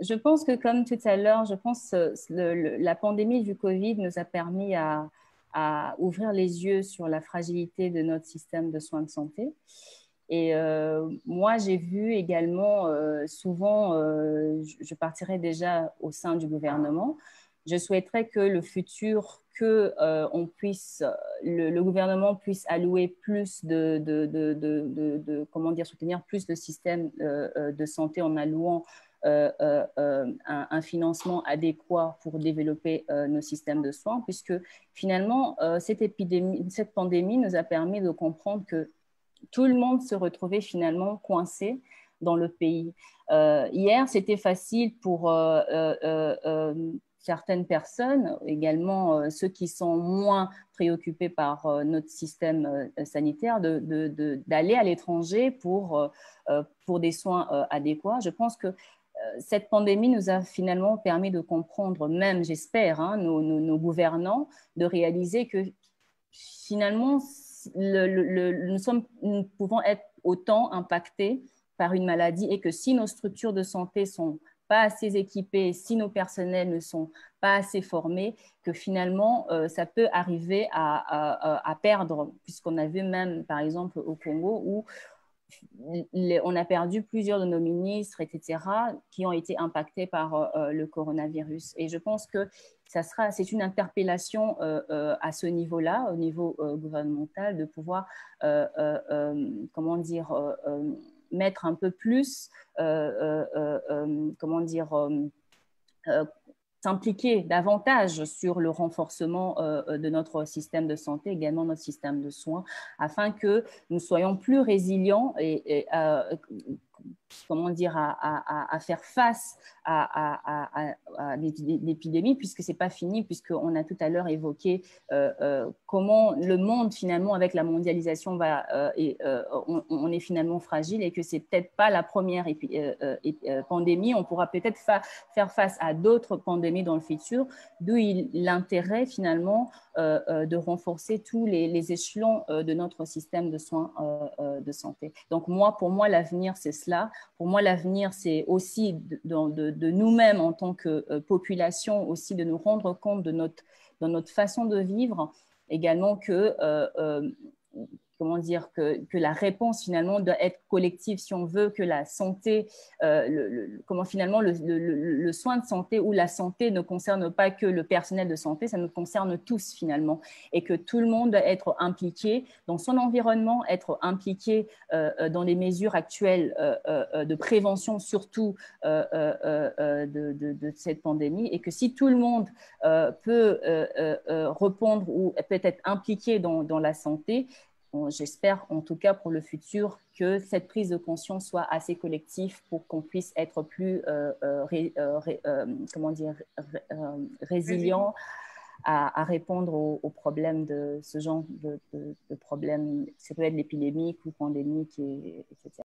Je pense que, comme tout à l'heure, je pense que la pandémie du Covid nous a permis à ouvrir les yeux sur la fragilité de notre système de soins de santé. Et moi, j'ai vu également, souvent, je partirais déjà au sein du gouvernement. Je souhaiterais que le futur, que on puisse, le gouvernement puisse allouer plus comment dire, soutenir plus le système de santé en allouant un financement adéquat pour développer nos systèmes de soins, puisque finalement, cette pandémie nous a permis de comprendre que tout le monde se retrouvait finalement coincé dans le pays. Hier, c'était facile pour certaines personnes, également ceux qui sont moins préoccupés par notre système sanitaire, d'aller à l'étranger pour des soins adéquats. Je pense que cette pandémie nous a finalement permis de comprendre, même j'espère, hein, nos gouvernants, de réaliser que finalement, nous pouvons être autant impactés par une maladie et que si nos structures de santé sont pas assez équipées, si nos personnels ne sont pas assez formés, que finalement, ça peut arriver à perdre, puisqu'on a vu même, par exemple, au Congo, où on a perdu plusieurs de nos ministres, etc., qui ont été impactés par le coronavirus. Et je pense que c'est une interpellation à ce niveau-là, au niveau gouvernemental, de pouvoir, comment dire, mettre un peu plus, comment dire, s'impliquer davantage sur le renforcement de notre système de santé, également notre système de soins, afin que nous soyons plus résilients et comment dire, à faire face à l'épidémie, puisque ce n'est pas fini, puisqu'on a tout à l'heure évoqué comment le monde, finalement, avec la mondialisation, on est finalement fragile et que ce n'est peut-être pas la première pandémie. On pourra peut-être faire face à d'autres pandémies dans le futur, d'où l'intérêt, finalement, de renforcer tous les échelons de notre système de soins de santé. Donc, pour moi, l'avenir, c'est cela. Pour moi, l'avenir, c'est aussi de nous-mêmes en tant que population, aussi de nous rendre compte de notre façon de vivre, également comment dire, que la réponse finalement doit être collective si on veut que la santé, comment finalement le soin de santé ou la santé ne concerne pas que le personnel de santé, ça nous concerne tous finalement, et que tout le monde doit être impliqué dans son environnement, être impliqué dans les mesures actuelles de prévention surtout de cette pandémie, et que si tout le monde peut répondre ou peut être impliqué dans la santé, j'espère en tout cas pour le futur que cette prise de conscience soit assez collective pour qu'on puisse être plus comment dire, résilient à répondre aux problèmes de ce genre de problèmes. Ça peut être l'épidémie ou pandémique, etc.